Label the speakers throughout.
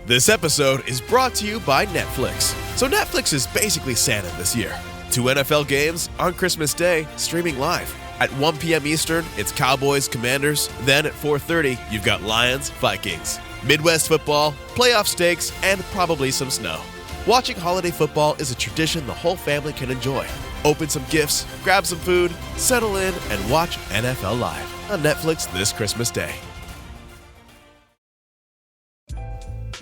Speaker 1: This episode is brought to you by Netflix. So Netflix is basically Santa this year. 2 NFL games on Christmas Day, streaming live. At 1 p.m. Eastern, it's Cowboys, Commanders. Then at 4:30, you've got Lions, Vikings. Midwest football, playoff stakes, and probably some snow. Watching holiday football is a tradition the whole family can enjoy. Open some gifts, grab some food, settle in, and watch NFL Live on Netflix this Christmas Day.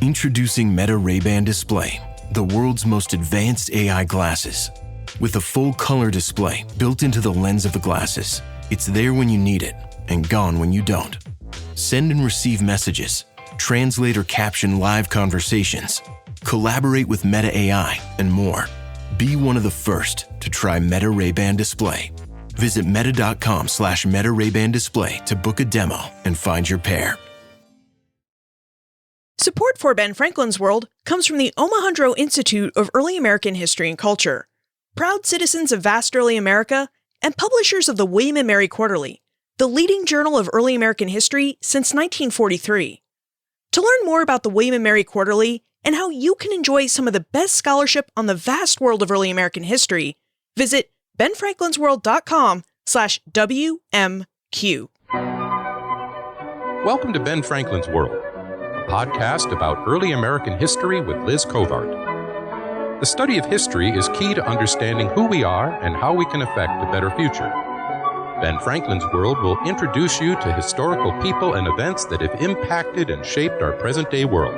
Speaker 2: Introducing Meta Ray-Ban Display, the world's most advanced AI glasses. With a full color display built into the lens of the glasses, it's there when you need it and gone when you don't. Send and receive messages, translate or caption live conversations, collaborate with Meta AI, and more. Be one of the first to try Meta Ray-Ban Display. Visit meta.com/Meta Ray-Ban Display to book a demo and find your pair.
Speaker 3: Support for Ben Franklin's World comes from the Omohundro Institute of Early American History and Culture, proud citizens of vast early America, and publishers of the William and Mary Quarterly, the leading journal of early American history since 1943. To learn more about the William and Mary Quarterly and how you can enjoy some of the best scholarship on the vast world of early American history, visit benfranklinsworld.com/WMQ.
Speaker 4: Welcome to Ben Franklin's World, a podcast about early American history with Liz Covart. The study of history is key to understanding who we are and how we can affect a better future. Ben Franklin's World will introduce you to historical people and events that have impacted and shaped our present-day world.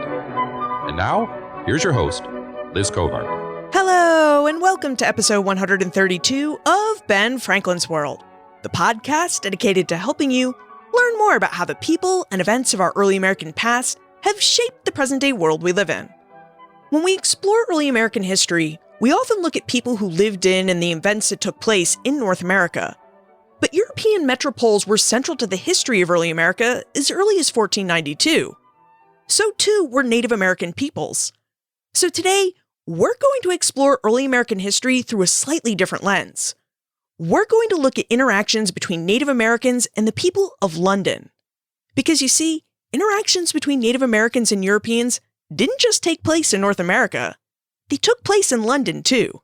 Speaker 4: And now, here's your host, Liz Covart.
Speaker 3: Hello, and welcome to episode 132 of Ben Franklin's World, the podcast dedicated to helping you learn more about how the people and events of our early American past have shaped the present-day world we live in. When we explore early American history, we often look at people who lived in and the events that took place in North America. But European metropoles were central to the history of early America as early as 1492. So too were Native American peoples. So today, we're going to explore early American history through a slightly different lens. We're going to look at interactions between Native Americans and the people of London. Because you see, interactions between Native Americans and Europeans didn't just take place in North America. They took place in London, too.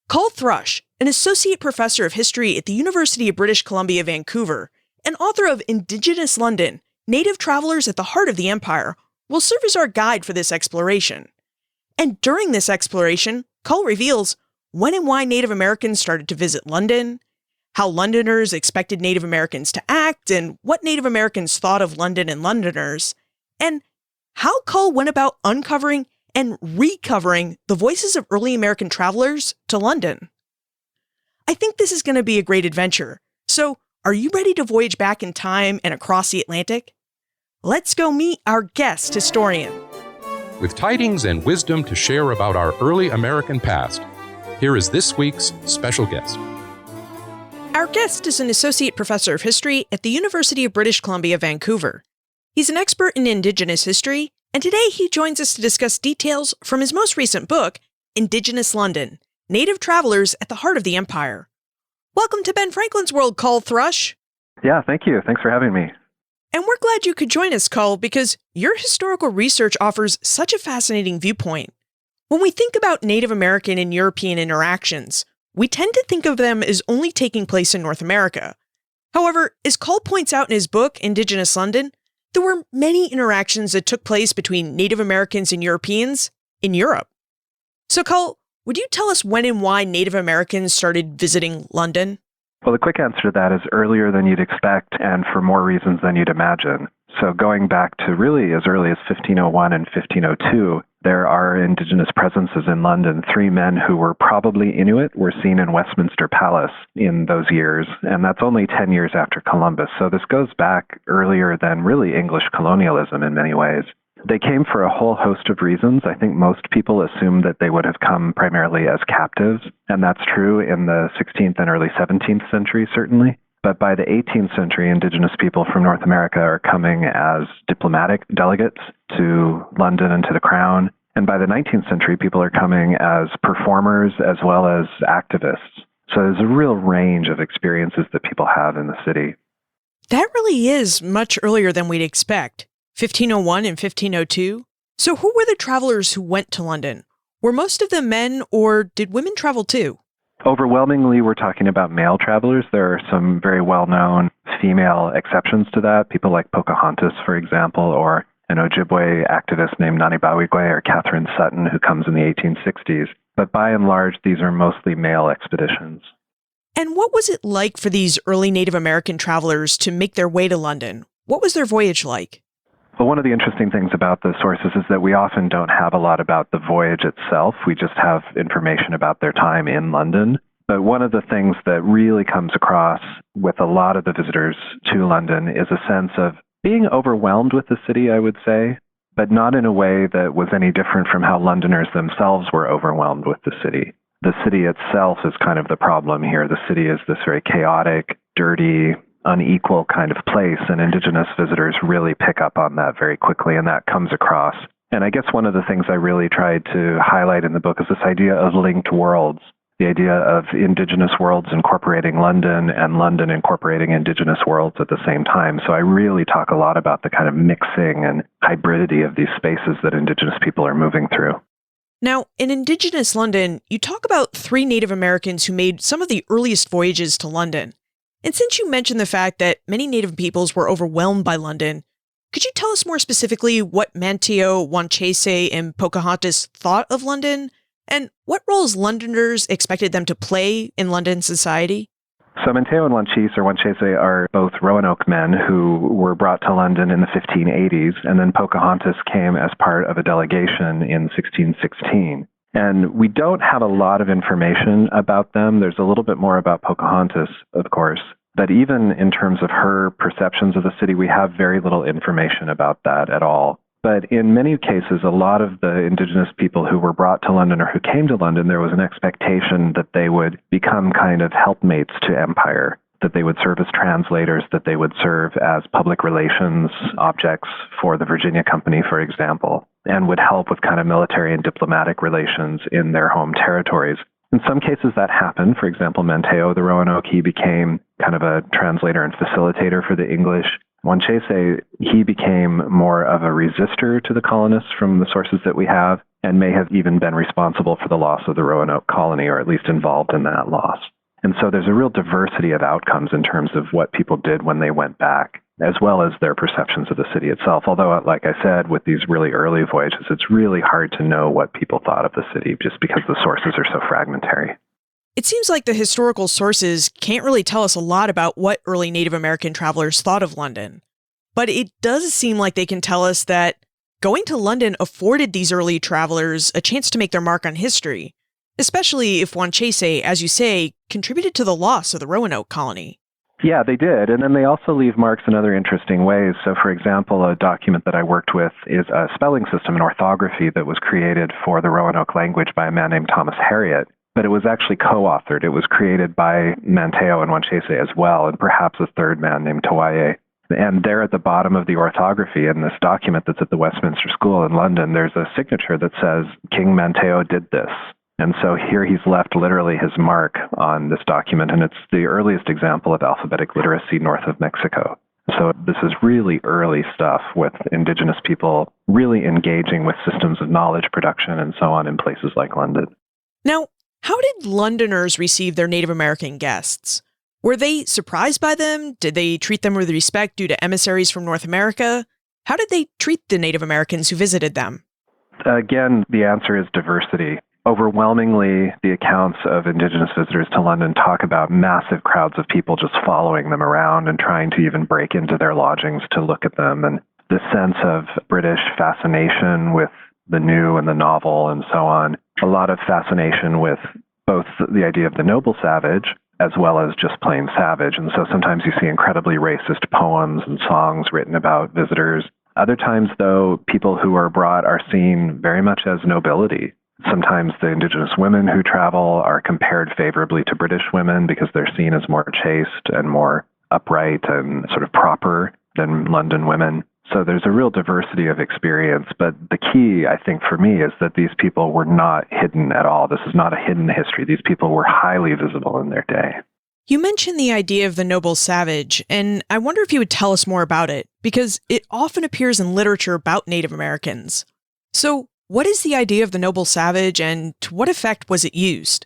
Speaker 3: Carl Thrush, an associate professor of history at the University of British Columbia, Vancouver, and author of Indigenous London, Native Travelers at the Heart of the Empire, will serve as our guide for this exploration. And during this exploration, Carl reveals when and why Native Americans started to visit London, how Londoners expected Native Americans to act, and what Native Americans thought of London and Londoners, and how Carl went about uncovering and recovering the voices of early American travelers to London. I think this is going to be a great adventure, so are you ready to voyage back in time and across the Atlantic? Let's go meet our guest historian.
Speaker 4: With tidings and wisdom to share about our early American past, here is this week's special guest.
Speaker 3: Our guest is an associate professor of history at the University of British Columbia, Vancouver. He's an expert in Indigenous history, and today he joins us to discuss details from his most recent book, Indigenous London, Native Travelers at the Heart of the Empire. Welcome to Ben Franklin's World, Carl Thrush.
Speaker 5: Yeah, thank you. Thanks for having me.
Speaker 3: And we're glad you could join us, Carl, because your historical research offers such a fascinating viewpoint. When we think about Native American and European interactions, we tend to think of them as only taking place in North America. However, as Carl points out in his book, Indigenous London, there were many interactions that took place between Native Americans and Europeans in Europe. So, Carl, would you tell us when and why Native Americans started visiting London?
Speaker 5: Well, the quick answer to that is earlier than you'd expect and for more reasons than you'd imagine. So going back to really as early as 1501 and 1502, there are Indigenous presences in London. 3 men who were probably Inuit were seen in Westminster Palace in those years, and that's only 10 years after Columbus. So this goes back earlier than really English colonialism in many ways. They came for a whole host of reasons. I think most people assume that they would have come primarily as captives, and that's true in the 16th and early 17th century, certainly. But by the 18th century, Indigenous people from North America are coming as diplomatic delegates to London and to the Crown. And by the 19th century, people are coming as performers as well as activists. So there's a real range of experiences that people have in the city.
Speaker 3: That really is much earlier than we'd expect. 1501 and 1502. So who were the travelers who went to London? Were most of them men, or did women travel too?
Speaker 5: Overwhelmingly, we're talking about male travelers. There are some very well-known female exceptions to that, people like Pocahontas, for example, or an Ojibwe activist named Nani Bawigwe or Catherine Sutton, who comes in the 1860s. But by and large, these are mostly male expeditions.
Speaker 3: And what was it like for these early Native American travelers to make their way to London? What was their voyage like?
Speaker 5: Well, one of the interesting things about the sources is that we often don't have a lot about the voyage itself. We just have information about their time in London. But one of the things that really comes across with a lot of the visitors to London is a sense of being overwhelmed with the city, I would say, but not in a way that was any different from how Londoners themselves were overwhelmed with the city. The city itself is kind of the problem here. The city is this very chaotic, dirty, unequal kind of place, and Indigenous visitors really pick up on that very quickly, and that comes across. And I guess one of the things I really tried to highlight in the book is this idea of linked worlds, the idea of Indigenous worlds incorporating London and London incorporating Indigenous worlds at the same time. So I really talk a lot about the kind of mixing and hybridity of these spaces that Indigenous people are moving through.
Speaker 3: Now, in Indigenous London, you talk about 3 Native Americans who made some of the earliest voyages to London. And since you mentioned the fact that many Native peoples were overwhelmed by London, could you tell us more specifically what Manteo, Wanchese, and Pocahontas thought of London, and what roles Londoners expected them to play in London society?
Speaker 5: So Manteo and Wanchese are both Roanoke men who were brought to London in the 1580s, and then Pocahontas came as part of a delegation in 1616. And we don't have a lot of information about them. There's a little bit more about Pocahontas, of course. But even in terms of her perceptions of the city, we have very little information about that at all. But in many cases, a lot of the Indigenous people who were brought to London or who came to London, there was an expectation that they would become kind of helpmates to empire, that they would serve as translators, that they would serve as public relations objects for the Virginia Company, for example, and would help with kind of military and diplomatic relations in their home territories. In some cases that happened. For example, Manteo, the Roanoke, he became kind of a translator and facilitator for the English. Wanchese, he became more of a resistor to the colonists from the sources that we have, and may have even been responsible for the loss of the Roanoke colony, or at least involved in that loss. And so there's a real diversity of outcomes in terms of what people did when they went back, as well as their perceptions of the city itself. Although, like I said, with these really early voyages, it's really hard to know what people thought of the city just because the sources are so fragmentary.
Speaker 3: It seems like the historical sources can't really tell us a lot about what early Native American travelers thought of London. But it does seem like they can tell us that going to London afforded these early travelers a chance to make their mark on history, especially if Wanchese, as you say, contributed to the loss of the Roanoke colony.
Speaker 5: Yeah, they did. And then they also leave marks in other interesting ways. So, for example, a document that I worked with is a spelling system, an orthography that was created for the Roanoke language by a man named Thomas Harriot. But it was actually co-authored. It was created by Manteo and Wanchese as well, and perhaps a third man named Tawaye. And there at the bottom of the orthography in this document that's at the Westminster School in London, there's a signature that says, King Manteo did this. And so here he's left literally his mark on this document, and it's the earliest example of alphabetic literacy north of Mexico. So this is really early stuff with Indigenous people really engaging with systems of knowledge production and so on in places like London.
Speaker 3: Now, how did Londoners receive their Native American guests? Were they surprised by them? Did they treat them with respect due to emissaries from North America? How did they treat the Native Americans who visited them?
Speaker 5: Again, the answer is diversity. Overwhelmingly, the accounts of Indigenous visitors to London talk about massive crowds of people just following them around and trying to even break into their lodgings to look at them. And the sense of British fascination with the new and the novel and so on. A lot of fascination with both the idea of the noble savage as well as just plain savage. And so sometimes you see incredibly racist poems and songs written about visitors. Other times, though, people who are brought are seen very much as nobility. Sometimes the Indigenous women who travel are compared favorably to British women because they're seen as more chaste and more upright and sort of proper than London women. So there's a real diversity of experience. But the key, I think, for me is that these people were not hidden at all. This is not a hidden history. These people were highly visible in their day.
Speaker 3: You mentioned the idea of the noble savage, and I wonder if you would tell us more about it, because it often appears in literature about Native Americans. So, what is the idea of the noble savage, and to what effect was it used?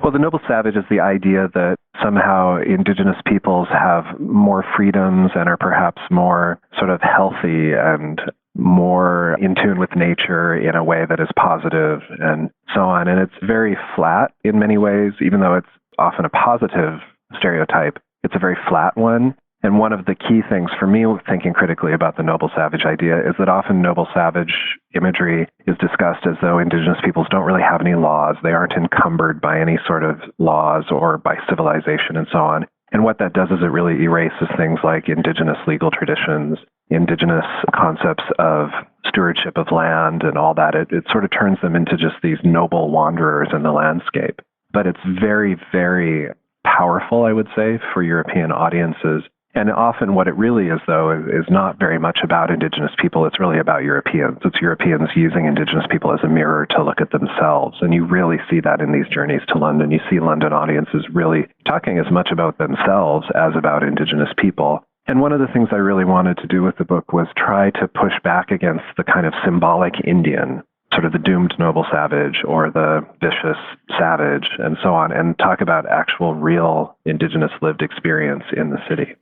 Speaker 5: Well, the noble savage is the idea that somehow Indigenous peoples have more freedoms and are perhaps more sort of healthy and more in tune with nature in a way that is positive and so on. And it's very flat in many ways, even though it's often a positive stereotype. It's a very flat one. And one of the key things for me thinking critically about the noble savage idea is that often noble savage imagery is discussed as though Indigenous peoples don't really have any laws. They aren't encumbered by any sort of laws or by civilization and so on. And what that does is it really erases things like Indigenous legal traditions, Indigenous concepts of stewardship of land and all that. It sort of turns them into just these noble wanderers in the landscape. But it's very, very powerful, I would say, for European audiences. And often what it really is, though, is not very much about Indigenous people. It's really about Europeans. It's Europeans using Indigenous people as a mirror to look at themselves. And you really see that in these journeys to London. You see London audiences really talking as much about themselves as about Indigenous people. And one of the things I really wanted to do with the book was try to push back against the kind of symbolic Indian, sort of the doomed noble savage or the vicious savage and so on, and talk about actual real Indigenous lived experience in the city.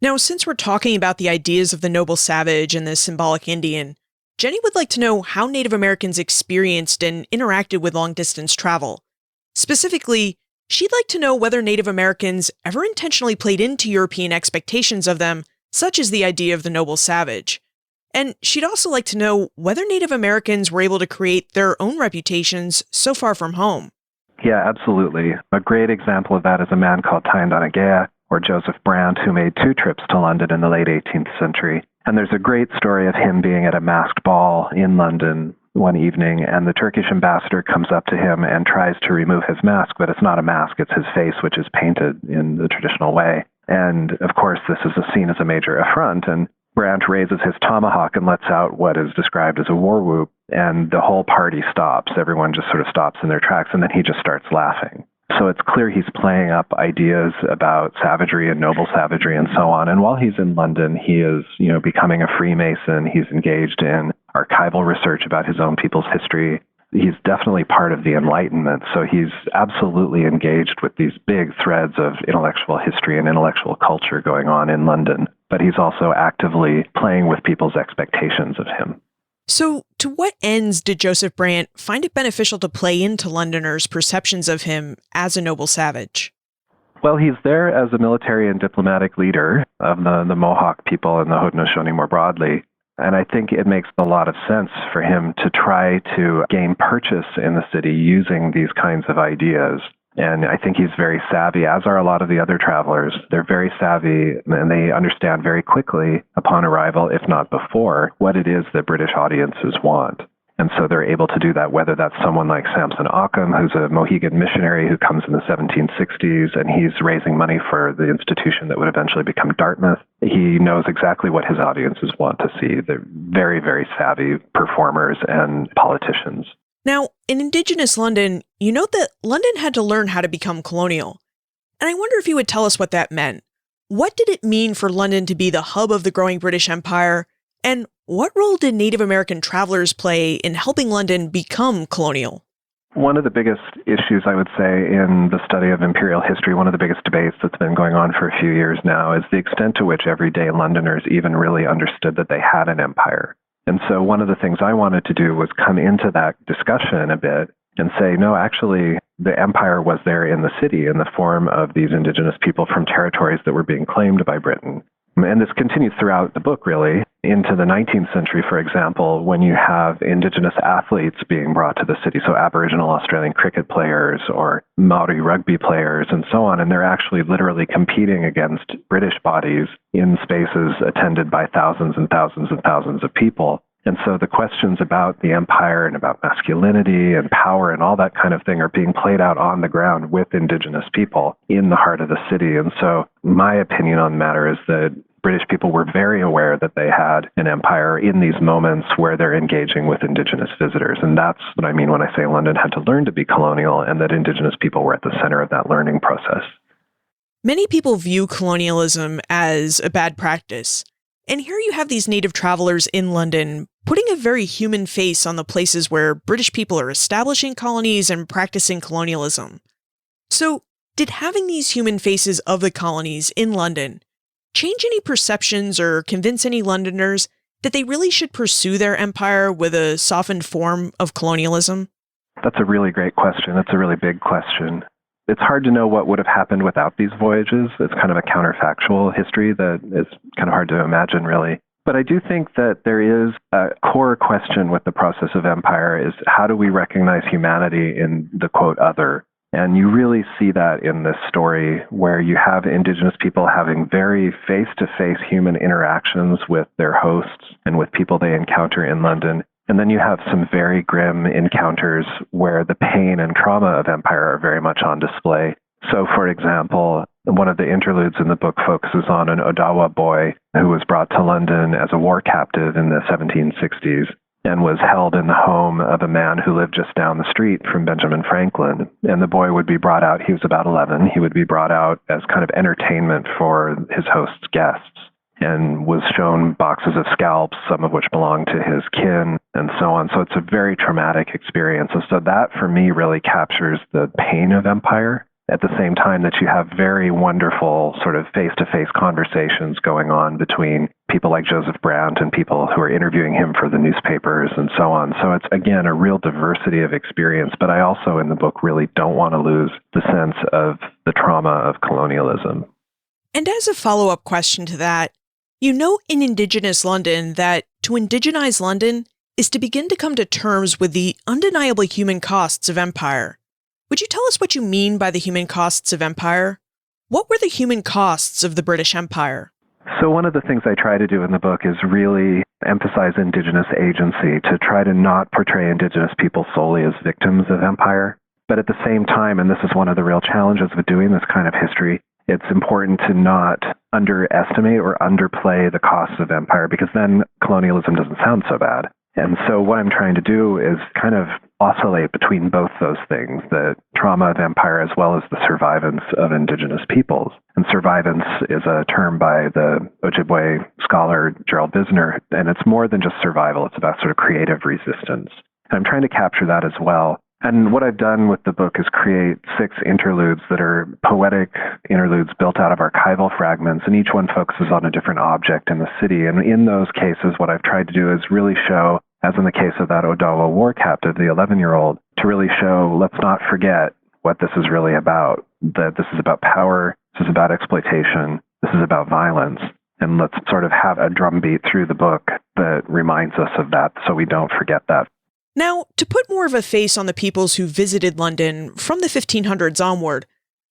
Speaker 3: Now, since we're talking about the ideas of the noble savage and the symbolic Indian, Jenny would like to know how Native Americans experienced and interacted with long-distance travel. Specifically, she'd like to know whether Native Americans ever intentionally played into European expectations of them, such as the idea of the noble savage. And she'd also like to know whether Native Americans were able to create their own reputations so far from home.
Speaker 5: Yeah, absolutely. A great example of that is a man called Tyndonegea, or Joseph Brant, who made 2 trips to London in the late 18th century. And there's a great story of him being at a masked ball in London one evening, and the Turkish ambassador comes up to him and tries to remove his mask, but it's not a mask, it's his face, which is painted in the traditional way. And of course, this is seen as a major affront, and Brant raises his tomahawk and lets out what is described as a war whoop, and the whole party stops. Everyone just sort of stops in their tracks, and then he just starts laughing. So it's clear he's playing up ideas about savagery and noble savagery and so on. And while he's in London, he is, becoming a Freemason. He's engaged in archival research about his own people's history. He's definitely part of the Enlightenment. So he's absolutely engaged with these big threads of intellectual history and intellectual culture going on in London. But he's also actively playing with people's expectations of him.
Speaker 3: So, to what ends did Joseph Brant find it beneficial to play into Londoners' perceptions of him as a noble savage?
Speaker 5: Well, he's there as a military and diplomatic leader of the Mohawk people and the Haudenosaunee more broadly. And I think it makes a lot of sense for him to try to gain purchase in the city using these kinds of ideas. And I think he's very savvy, as are a lot of the other travelers. They're very savvy, and they understand very quickly upon arrival, if not before, what it is that British audiences want. And so they're able to do that, whether that's someone like Samson Occam, who's a Mohegan missionary who comes in the 1760s, and he's raising money for the institution that would eventually become Dartmouth. He knows exactly what his audiences want to see. They're very, very savvy performers and politicians.
Speaker 3: Now, in Indigenous London, you note that London had to learn how to become colonial. And I wonder if you would tell us what that meant. What did it mean for London to be the hub of the growing British Empire? And what role did Native American travelers play in helping London become colonial?
Speaker 5: One of the biggest issues, I would say, in the study of imperial history, one of the biggest debates that's been going on for a few years now, is the extent to which everyday Londoners even really understood that they had an empire. And so one of the things I wanted to do was come into that discussion a bit and say, no, actually, the empire was there in the city in the form of these Indigenous people from territories that were being claimed by Britain. And this continues throughout the book, really, into the 19th century, for example, when you have Indigenous athletes being brought to the city, so Aboriginal Australian cricket players or Maori rugby players and so on, and they're actually literally competing against British bodies in spaces attended by thousands and thousands and thousands of people. And so the questions about the empire and about masculinity and power and all that kind of thing are being played out on the ground with Indigenous people in the heart of the city. And so my opinion on the matter is that British people were very aware that they had an empire in these moments where they're engaging with Indigenous visitors. And that's what I mean when I say London had to learn to be colonial and that Indigenous people were at the center of that learning process.
Speaker 3: Many people view colonialism as a bad practice. And here you have these native travelers in London putting a very human face on the places where British people are establishing colonies and practicing colonialism. So, did having these human faces of the colonies in London change any perceptions or convince any Londoners that they really should pursue their empire with a softened form of colonialism?
Speaker 5: That's a really great question. It's a really big question. It's hard to know what would have happened without these voyages. It's kind of a counterfactual history that is kind of hard to imagine, really. But I do think that there is a core question with the process of empire is how do we recognize humanity in the, quote, other? And you really see that in this story where you have Indigenous people having very face-to-face human interactions with their hosts and with people they encounter in London. And then you have some very grim encounters where the pain and trauma of empire are very much on display. So, for example, one of the interludes in the book focuses on an Odawa boy who was brought to London as a war captive in the 1760s and was held in the home of a man who lived just down the street from Benjamin Franklin. And the boy would be brought out, he was about 11, he would be brought out as kind of entertainment for his host's guests, and was shown boxes of scalps, some of which belonged to his kin, and so on. So it's a very traumatic experience. And so that, for me, really captures the pain of empire, at the same time that you have very wonderful sort of face-to-face conversations going on between people like Joseph Brandt and people who are interviewing him for the newspapers and so on. So it's, again, a real diversity of experience. But I also, in the book, really don't want to lose the sense of the trauma of colonialism.
Speaker 3: And as a follow-up question to that, you note in Indigenous London that to indigenize London is to begin to come to terms with the undeniably human costs of empire. Would you tell us what you mean by the human costs of empire? What were the human costs of the British Empire?
Speaker 5: So one of the things I try to do in the book is really emphasize Indigenous agency, to try to not portray Indigenous people solely as victims of empire. But at the same time, and this is one of the real challenges with doing this kind of history, it's important to not underestimate or underplay the costs of empire, because then colonialism doesn't sound so bad. And so what I'm trying to do is kind of oscillate between both those things, the trauma of empire as well as the survivance of Indigenous peoples. And survivance is a term by the Ojibwe scholar Gerald Bisner, and it's more than just survival. It's about sort of creative resistance. And I'm trying to capture that as well. And what I've done with the book is create 6 interludes that are poetic interludes built out of archival fragments, and each one focuses on a different object in the city. And in those cases, what I've tried to do is really show, as in the case of that Odawa war captive, the 11-year-old, to really show, let's not forget what this is really about, that this is about power, this is about exploitation, this is about violence. And let's sort of have a drumbeat through the book that reminds us of that so we don't forget that.
Speaker 3: Now, to put more of a face on the peoples who visited London from the 1500s onward,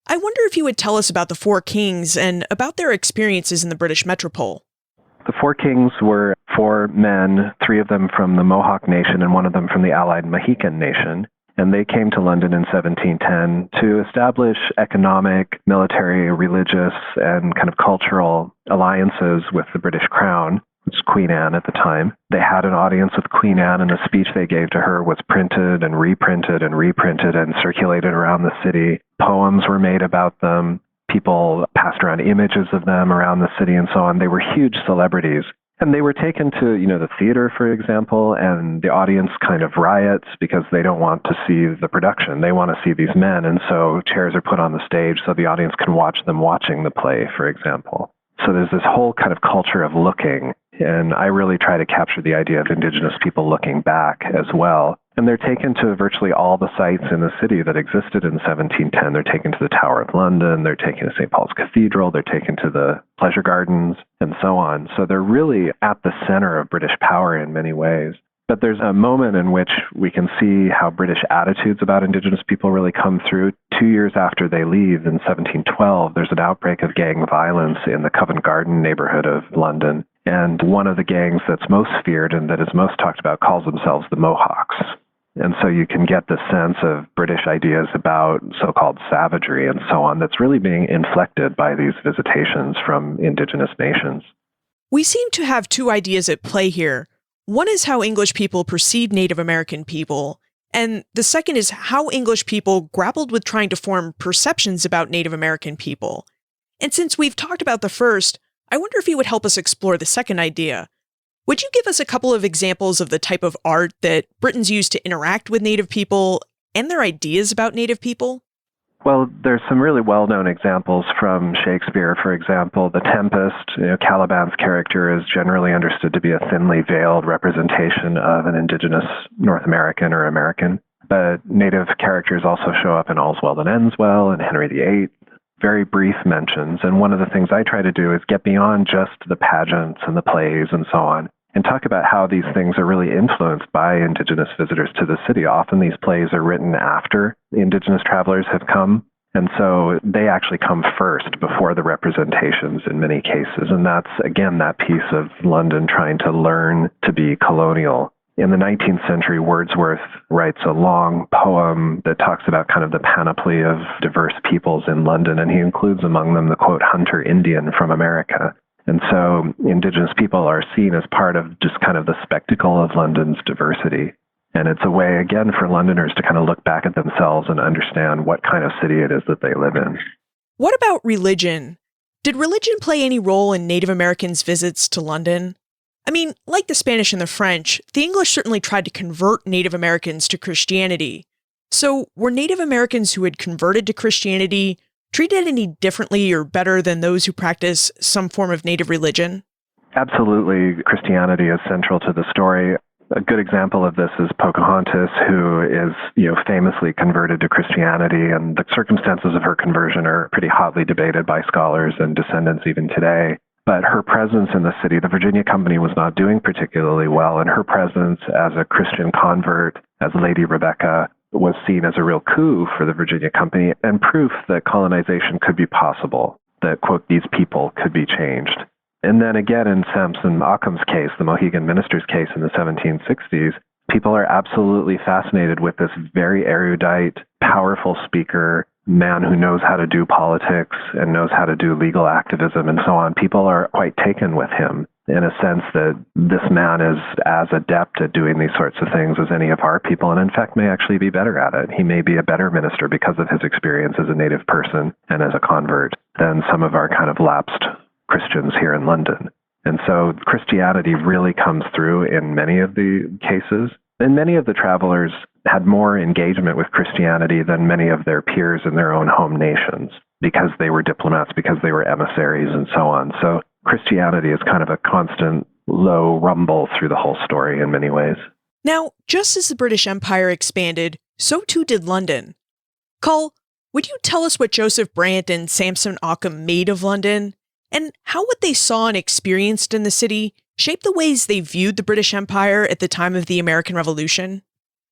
Speaker 3: I wonder if you would tell us about the 4 kings and about their experiences in the British metropole.
Speaker 5: The 4 kings were 4 men, 3 of them from the Mohawk Nation and 1 of them from the allied Mohican Nation. And they came to London in 1710 to establish economic, military, religious, and kind of cultural alliances with the British Crown. It was Queen Anne at the time. They had an audience with Queen Anne, and the speech they gave to her was printed and reprinted and circulated around the city. Poems were made about them. People passed around images of them around the city and so on. They were huge celebrities. And they were taken to, the theater, for example, and the audience kind of riots because they don't want to see the production. They want to see these men, and so chairs are put on the stage so the audience can watch them watching the play, for example. So there's this whole kind of culture of looking, and I really try to capture the idea of Indigenous people looking back as well. And they're taken to virtually all the sites in the city that existed in 1710. They're taken to the Tower of London, they're taken to St. Paul's Cathedral, they're taken to the pleasure gardens, and so on. So they're really at the center of British power in many ways. But there's a moment in which we can see how British attitudes about Indigenous people really come through. 2 years after they leave, in 1712, there's an outbreak of gang violence in the Covent Garden neighborhood of London. And one of the gangs that's most feared and that is most talked about calls themselves the Mohawks. And so you can get the sense of British ideas about so-called savagery and so on that's really being inflected by these visitations from Indigenous nations.
Speaker 3: We seem to have 2 ideas at play here. One is how English people perceive Native American people, and the second is how English people grappled with trying to form perceptions about Native American people. And since we've talked about the first, I wonder if you would help us explore the second idea. Would you give us a couple of examples of the type of art that Britons used to interact with Native people and their ideas about Native people?
Speaker 5: Well, there's some really well-known examples from Shakespeare. For example, The Tempest. Caliban's character is generally understood to be a thinly veiled representation of an indigenous North American or American. But Native characters also show up in All's Well That Ends Well and Henry VIII. Very brief mentions. And one of the things I try to do is get beyond just the pageants and the plays and so on, and talk about how these things are really influenced by Indigenous visitors to the city. Often these plays are written after the Indigenous travelers have come, and so they actually come first before the representations in many cases. And that's, again, that piece of London trying to learn to be colonial. In the 19th century, Wordsworth writes a long poem that talks about kind of the panoply of diverse peoples in London, and he includes among them the, quote, hunter Indian from America. And so Indigenous people are seen as part of just kind of the spectacle of London's diversity. And it's a way, again, for Londoners to kind of look back at themselves and understand what kind of city it is that they live in.
Speaker 3: What about religion? Did religion play any role in Native Americans' visits to London? I mean, like the Spanish and the French, the English certainly tried to convert Native Americans to Christianity. So were Native Americans who had converted to Christianity treated any differently or better than those who practice some form of native religion?
Speaker 5: Absolutely. Christianity is central to the story. A good example of this is Pocahontas, who is, famously converted to Christianity, and the circumstances of her conversion are pretty hotly debated by scholars and descendants even today. But her presence in the city, the Virginia Company was not doing particularly well, and her presence as a Christian convert, as Lady Rebecca, was seen as a real coup for the Virginia Company and proof that colonization could be possible, that, quote, these people could be changed. And then again, in Samson Occam's case, the Mohegan minister's case in the 1760s, people are absolutely fascinated with this very erudite, powerful speaker, man who knows how to do politics and knows how to do legal activism and so on. People are quite taken with him in a sense that this man is as adept at doing these sorts of things as any of our people, and in fact may actually be better at it. He may be a better minister because of his experience as a native person and as a convert than some of our kind of lapsed Christians here in London. And so Christianity really comes through in many of the cases. And many of the travelers had more engagement with Christianity than many of their peers in their own home nations because they were diplomats, because they were emissaries, and so on. So Christianity is kind of a constant low rumble through the whole story in many ways.
Speaker 3: Now, just as the British Empire expanded, so too did London. Cull, would you tell us what Joseph Brant and Samson Occam made of London? And how what they saw and experienced in the city shape the ways they viewed the British Empire at the time of the American Revolution?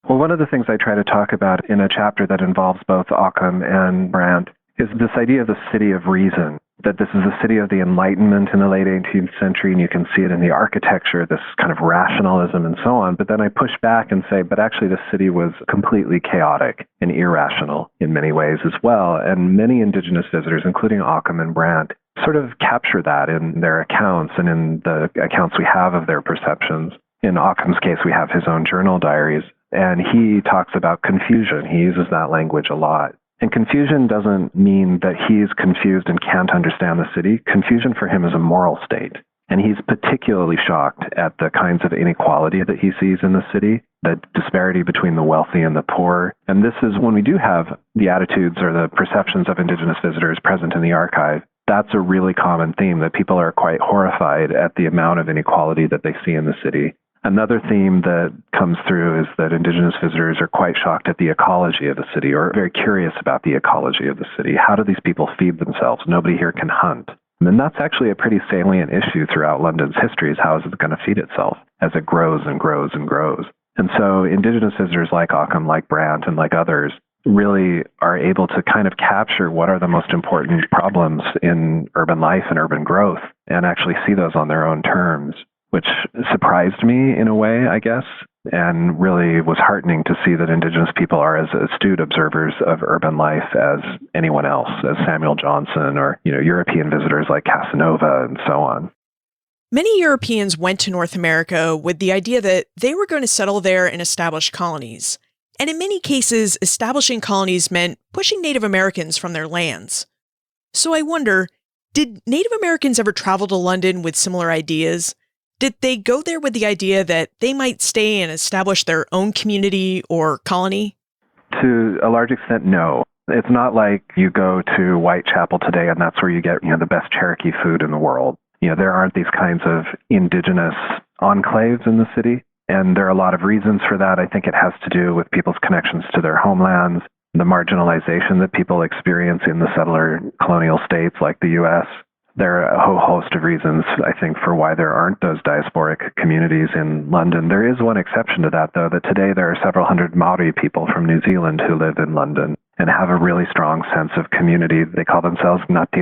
Speaker 5: Well, one of the things I try to talk about in a chapter that involves both Occam and Brant is this idea of the city of reason, that this is the city of the Enlightenment in the late 18th century, and you can see it in the architecture, this kind of rationalism and so on. But then I push back and say, but actually the city was completely chaotic and irrational in many ways as well. And many Indigenous visitors, including Occam and Brant, sort of capture that in their accounts and in the accounts we have of their perceptions. In Occam's case, we have his own journal diaries, and he talks about confusion. He uses that language a lot. And confusion doesn't mean that he's confused and can't understand the city. Confusion for him is a moral state. And he's particularly shocked at the kinds of inequality that he sees in the city, the disparity between the wealthy and the poor. And this is when we do have the attitudes or the perceptions of Indigenous visitors present in the archive. That's a really common theme, that people are quite horrified at the amount of inequality that they see in the city. Another theme that comes through is that Indigenous visitors are quite shocked at the ecology of the city, or very curious about the ecology of the city. How do these people feed themselves? Nobody here can hunt. And that's actually a pretty salient issue throughout London's history, is how is it going to feed itself as it grows and grows and grows. And so Indigenous visitors like Occam, like Brant, and like others really are able to kind of capture what are the most important problems in urban life and urban growth and actually see those on their own terms, which surprised me in a way, I guess, and really was heartening to see that Indigenous people are as astute observers of urban life as anyone else, as Samuel Johnson or, European visitors like Casanova and so on.
Speaker 3: Many Europeans went to North America with the idea that they were going to settle there and establish colonies. And in many cases, establishing colonies meant pushing Native Americans from their lands. So I wonder, Did Native Americans ever travel to London with similar ideas? Did they go there with the idea that they might stay and establish their own community or colony?
Speaker 5: To a large extent, no. It's not like you go to Whitechapel today and that's where you get, the best Cherokee food in the world. There aren't these kinds of indigenous enclaves in the city. And there are a lot of reasons for that. I think it has to do with people's connections to their homelands, the marginalization that people experience in the settler colonial states like the U.S. There are a whole host of reasons, I think, for why there aren't those diasporic communities in London. There is one exception to that, though, that today there are several hundred Maori people from New Zealand who live in London and have a really strong sense of community. They call themselves Ngāti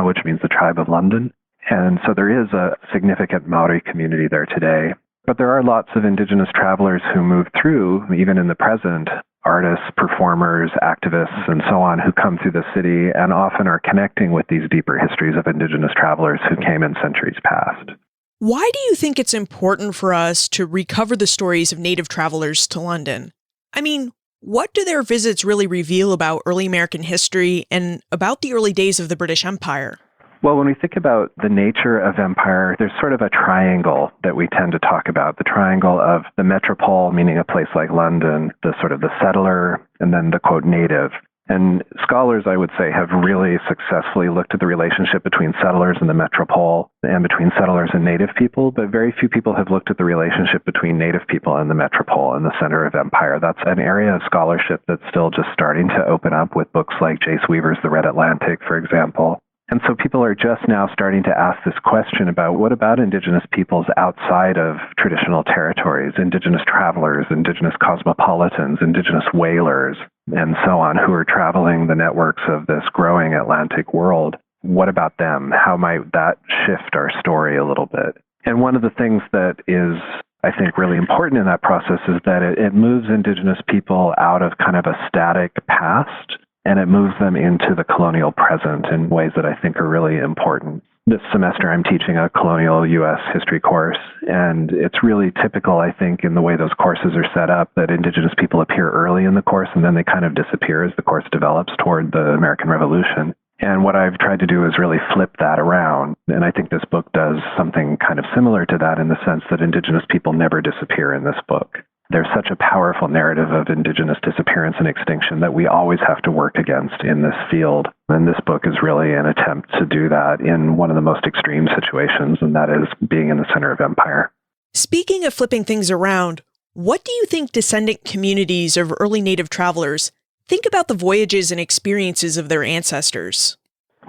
Speaker 5: which means the tribe of London. And so there is a significant Maori community there today. But there are lots of Indigenous travelers who move through, even in the present, artists, performers, activists, and so on, who come through the city and often are connecting with these deeper histories of Indigenous travelers who came in centuries past.
Speaker 3: Why do you think it's important for us to recover the stories of Native travelers to London? I mean, what do their visits really reveal about early American history and about the early days of the British Empire?
Speaker 5: Well, when we think about the nature of empire, there's sort of a triangle that we tend to talk about. The triangle of the metropole, meaning a place like London, the sort of the settler, and then the, quote, native. And scholars, I would say, have really successfully looked at the relationship between settlers and the metropole and between settlers and native people, but very few people have looked at the relationship between native people and the metropole and the center of empire. That's an area of scholarship that's still just starting to open up with books like Jace Weaver's The Red Atlantic, for example. And so people are just now starting to ask this question about what about Indigenous peoples outside of traditional territories, Indigenous travelers, Indigenous cosmopolitans, Indigenous whalers, and so on, who are traveling the networks of this growing Atlantic world. What about them? How might that shift our story a little bit? And one of the things that is, I think, really important in that process is that it moves Indigenous people out of kind of a static past, and it moves them into the colonial present in ways that I think are really important. This semester, I'm teaching a colonial U.S. history course, and it's really typical, I think, in the way those courses are set up, that Indigenous people appear early in the course, and then they kind of disappear as the course develops toward the American Revolution. And what I've tried to do is really flip that around. And I think this book does something kind of similar to that in the sense that Indigenous people never disappear in this book. There's such a powerful narrative of Indigenous disappearance and extinction that we always have to work against in this field. And this book is really an attempt to do that in one of the most extreme situations, and that is being in the center of empire.
Speaker 3: Speaking of flipping things around, what do you think descendant communities of early Native travelers think about the voyages and experiences of their ancestors?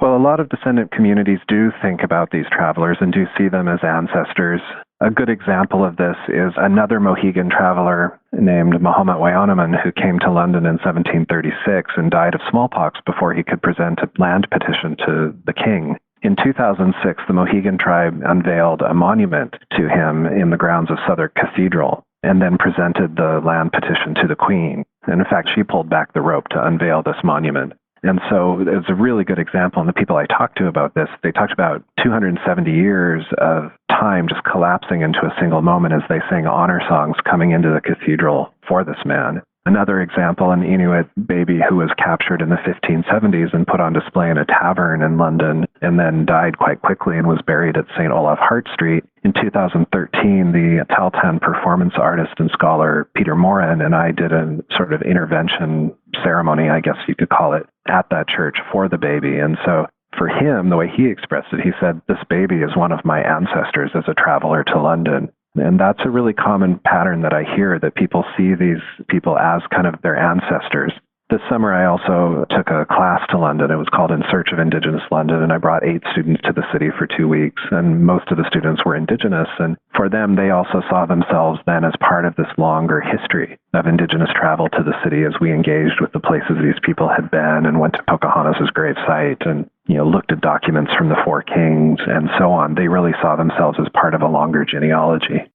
Speaker 5: Well, a lot of descendant communities do think about these travelers and do see them as ancestors. A good example of this is another Mohegan traveler named Mahomet Wainaman, who came to London in 1736 and died of smallpox before he could present a land petition to the king. In 2006, the Mohegan tribe unveiled a monument to him in the grounds of Southwark Cathedral and then presented the land petition to the Queen. And in fact, she pulled back the rope to unveil this monument. And so it's a really good example. And the people I talked to about this, they talked about 270 years of time just collapsing into a single moment as they sang honor songs coming into the cathedral for this man. Another example, an Inuit baby who was captured in the 1570s and put on display in a tavern in London and then died quite quickly and was buried at St. Olaf Hart Street. In 2013, the Tahltan performance artist and scholar Peter Moran and I did a sort of intervention ceremony, I guess you could call it, at that church for the baby. And so for him, the way he expressed it, he said, "This baby is one of my ancestors as a traveler to London." And that's a really common pattern that I hear, that people see these people as kind of their ancestors. This summer, I also took a class to London. It was called In Search of Indigenous London, and I brought 8 students to the city for 2 weeks, and most of the students were Indigenous. And for them, they also saw themselves then as part of this longer history of Indigenous travel to the city as we engaged with the places these people had been and went to Pocahontas' gravesite and looked at documents from the Four Kings and so on. They really saw themselves as part of a longer genealogy.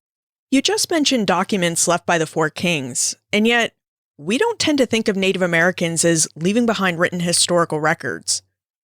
Speaker 3: You just mentioned documents left by the Four Kings, and yet we don't tend to think of Native Americans as leaving behind written historical records.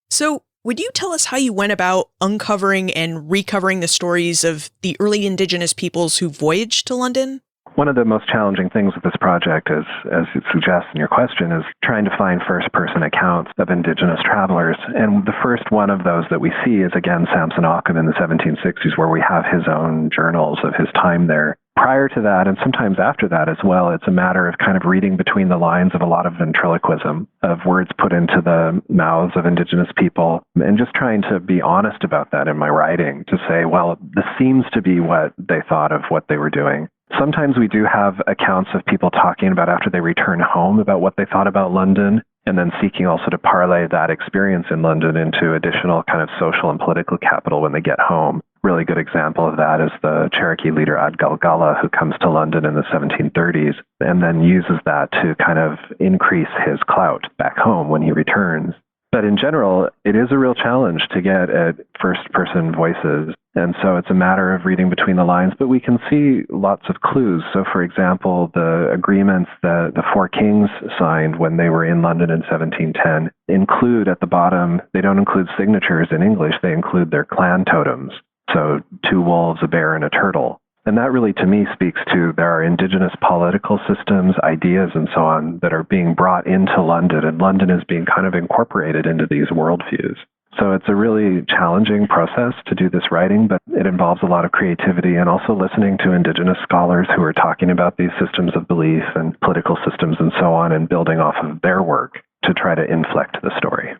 Speaker 3: So would you tell us how you went about uncovering and recovering the stories of the early Indigenous peoples who voyaged to London?
Speaker 5: One of the most challenging things with this project is, as it suggests in your question, is trying to find first-person accounts of Indigenous travelers. And the first one of those that we see is, again, Samson Occam in the 1760s, where we have his own journals of his time there. Prior to that, and sometimes after that as well, it's a matter of kind of reading between the lines of a lot of ventriloquism, of words put into the mouths of Indigenous people, and just trying to be honest about that in my writing, to say, well, this seems to be what they thought of what they were doing. Sometimes we do have accounts of people talking about after they return home about what they thought about London, and then seeking also to parlay that experience in London into additional kind of social and political capital when they get home. Really good example of that is the Cherokee leader Adgal Gullah, who comes to London in the 1730s and then uses that to kind of increase his clout back home when he returns. But in general, it is a real challenge to get at first-person voices. And so it's a matter of reading between the lines, but we can see lots of clues. So, for example, the agreements that the four kings signed when they were in London in 1710 include at the bottom, they don't include signatures in English, they include their clan totems. So 2 wolves, a bear, and a turtle. And that really, to me, speaks to there are Indigenous political systems, ideas, and so on that are being brought into London, and London is being kind of incorporated into these worldviews. So it's a really challenging process to do this writing, but it involves a lot of creativity and also listening to Indigenous scholars who are talking about these systems of belief and political systems and so on, and building off of their work to try to inflect the story.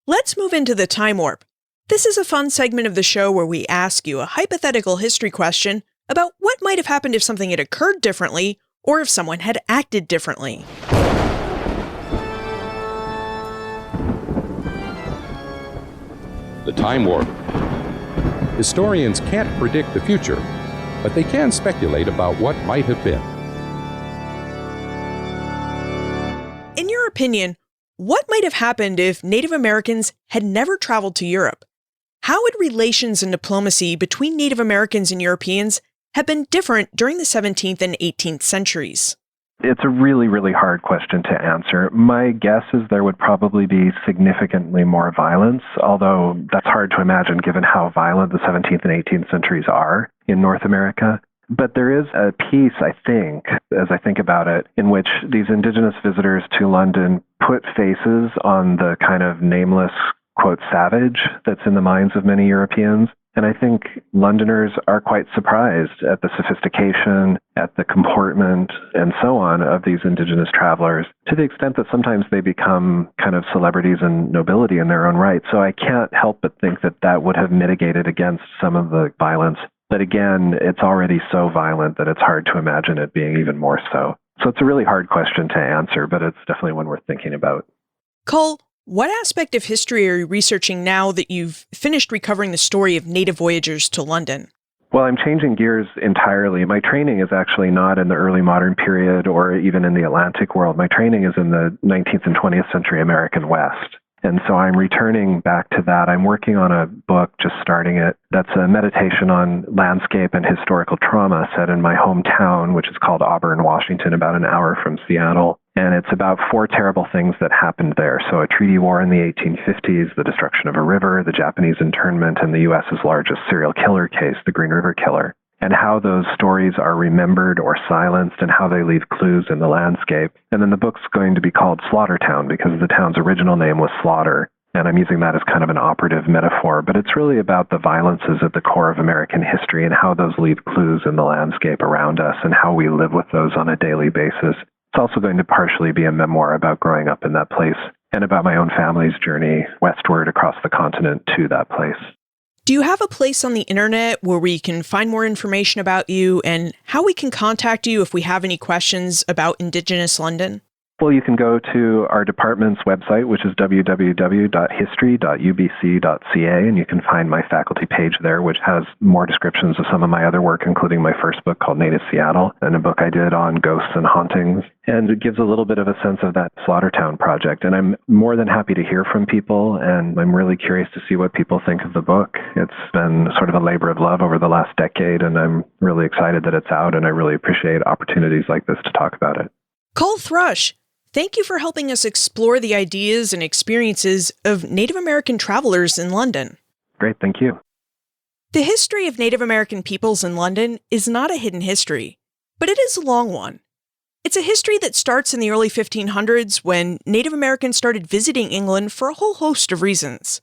Speaker 3: Let's move into the time warp. This is a fun segment of the show where we ask you a hypothetical history question about what might have happened if something had occurred differently or if someone had acted differently.
Speaker 4: The time warp. Historians can't predict the future, but they can speculate about what might have been.
Speaker 3: In your opinion, what might have happened if Native Americans had never traveled to Europe? How would relations and diplomacy between Native Americans and Europeans have been different during the 17th and 18th centuries?
Speaker 5: It's a really, really hard question to answer. My guess is there would probably be significantly more violence, although that's hard to imagine given how violent the 17th and 18th centuries are in North America. But there is a piece, I think, as I think about it, in which these Indigenous visitors to London put faces on the kind of nameless, quote, savage that's in the minds of many Europeans. And I think Londoners are quite surprised at the sophistication, at the comportment, and so on of these Indigenous travelers, to the extent that sometimes they become kind of celebrities and nobility in their own right. So I can't help but think that that would have mitigated against some of the violence. But again, it's already so violent that it's hard to imagine it being even more so. So it's a really hard question to answer, but it's definitely one worth thinking about.
Speaker 3: Cole, what aspect of history are you researching now that you've finished recovering the story of native voyagers to London?
Speaker 5: Well, I'm changing gears entirely. My training is actually not in the early modern period or even in the Atlantic world. My training is in the 19th and 20th century American West. And so I'm returning back to that. I'm working on a book, just starting it, that's a meditation on landscape and historical trauma set in my hometown, which is called Auburn, Washington, about an hour from Seattle. And it's about 4 terrible things that happened there. So a treaty war in the 1850s, the destruction of a river, the Japanese internment, and the U.S.'s largest serial killer case, the Green River Killer, and how those stories are remembered or silenced and how they leave clues in the landscape. And then the book's going to be called Slaughtertown because the town's original name was Slaughter. And I'm using that as kind of an operative metaphor, but it's really about the violences at the core of American history and how those leave clues in the landscape around us and how we live with those on a daily basis. It's also going to partially be a memoir about growing up in that place and about my own family's journey westward across the continent to that place.
Speaker 3: Do you have a place on the internet where we can find more information about you and how we can contact you if we have any questions about Indigenous London?
Speaker 5: Well, you can go to our department's website, which is www.history.ubc.ca, and you can find my faculty page there, which has more descriptions of some of my other work, including my first book called Native Seattle, and a book I did on ghosts and hauntings. And it gives a little bit of a sense of that Slaughtertown project. And I'm more than happy to hear from people, and I'm really curious to see what people think of the book. It's been sort of a labor of love over the last decade, and I'm really excited that it's out, and I really appreciate opportunities like this to talk about it.
Speaker 3: Cole Thrush, thank you for helping us explore the ideas and experiences of Native American travelers in London.
Speaker 5: Great, thank you.
Speaker 3: The history of Native American peoples in London is not a hidden history. but it is a long one. It's a history that starts in the early 1500s when Native Americans started visiting England for a whole host of reasons.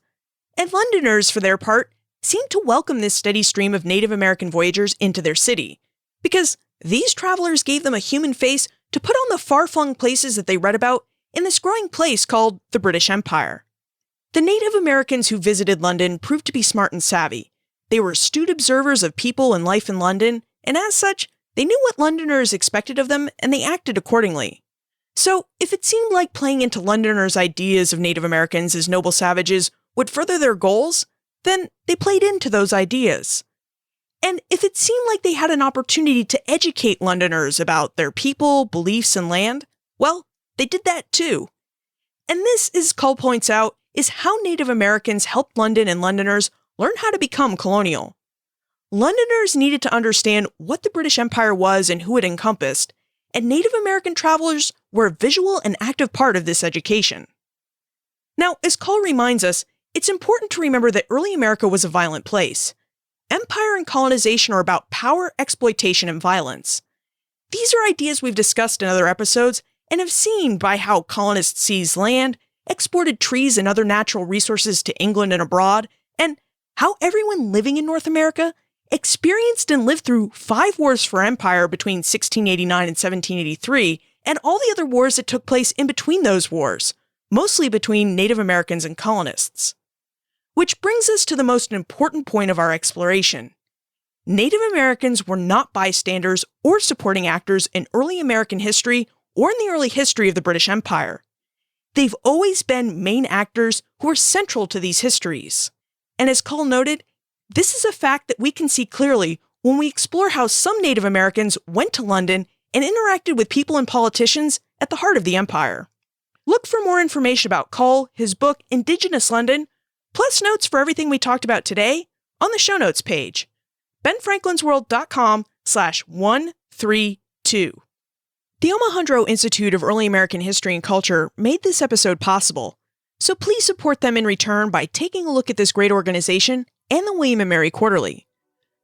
Speaker 3: And Londoners, for their part, seemed to welcome this steady stream of Native American voyagers into their city, because these travelers gave them a human face to put on the far-flung places that they read about in this growing place called the British Empire. The Native Americans who visited London proved to be smart and savvy. They were astute observers of people and life in London, and as such, they knew what Londoners expected of them, and they acted accordingly. So, if it seemed like playing into Londoners' ideas of Native Americans as noble savages would further their goals, then they played into those ideas. And if it seemed like they had an opportunity to educate Londoners about their people, beliefs, and land, well, they did that too. And this, as Cull points out, is how Native Americans helped London and Londoners learn how to become colonial. Londoners needed to understand what the British Empire was and who it encompassed, and Native American travelers were a visual and active part of this education. Now, as Cull reminds us, it's important to remember that early America was a violent place. Empire and colonization are about power, exploitation, and violence. These are ideas we've discussed in other episodes and have seen by how colonists seized land, exported trees and other natural resources to England and abroad, and how everyone living in North America experienced and lived through 5 wars for empire between 1689 and 1783, and all the other wars that took place in between those wars, mostly between Native Americans and colonists. Which brings us to the most important point of our exploration. Native Americans were not bystanders or supporting actors in early American history or in the early history of the British Empire. They've always been main actors who are central to these histories. And as Cull noted, this is a fact that we can see clearly when we explore how some Native Americans went to London and interacted with people and politicians at the heart of the empire. Look for more information about Cull, his book, Indigenous London, plus notes for everything we talked about today on the show notes page, benfranklinsworld.com/132. The Omohundro Institute of Early American History and Culture made this episode possible, so please support them in return by taking a look at this great organization and the William & Mary Quarterly.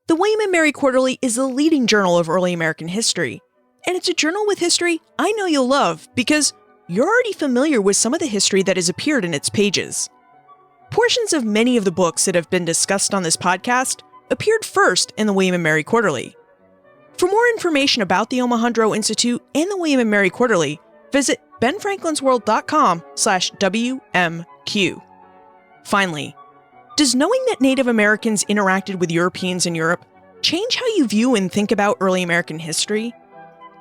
Speaker 3: The William & Mary Quarterly is the leading journal of early American history, and it's a journal with history I know you'll love because you're already familiar with some of the history that has appeared in its pages. Portions of many of the books that have been discussed on this podcast appeared first in the William & Mary Quarterly. For more information about the Omohundro Institute and the William & Mary Quarterly, visit benfranklinsworld.com/WMQ. Finally, does knowing that Native Americans interacted with Europeans in Europe change how you view and think about early American history?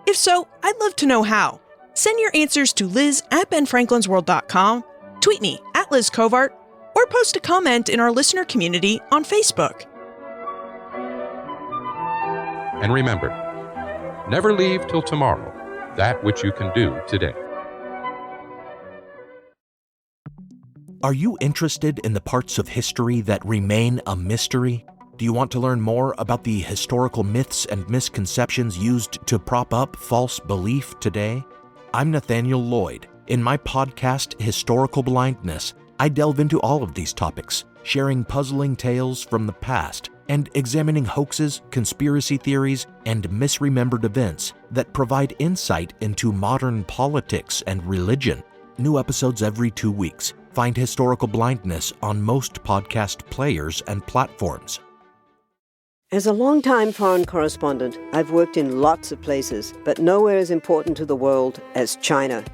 Speaker 3: If so, I'd love to know how. Send your answers to liz@benfranklinsworld.com, tweet me @LizCovart, or post a comment in our listener community on Facebook.
Speaker 4: And remember, never leave till tomorrow that which you can do today.
Speaker 6: Are you interested in the parts of history that remain a mystery? Do you want to learn more about the historical myths and misconceptions used to prop up false belief today? I'm Nathaniel Lloyd. In my podcast, Historical Blindness, I delve into all of these topics, sharing puzzling tales from the past and examining hoaxes, conspiracy theories, and misremembered events that provide insight into modern politics and religion. New episodes every 2 weeks. Find Historical Blindness on most podcast players and platforms.
Speaker 7: As a longtime foreign correspondent, I've worked in lots of places, but nowhere as important to the world as China.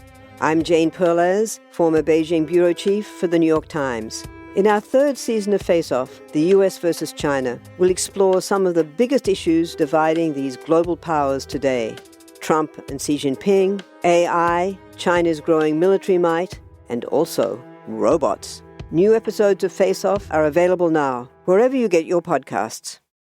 Speaker 7: I'm Jane Perlez, former Beijing bureau chief for the New York Times. In our 3rd season of Face Off, the US versus China, we'll explore some of the biggest issues dividing these global powers today. Trump and Xi Jinping, AI, China's growing military might, and also robots. New episodes of Face Off are available now, wherever you get your podcasts.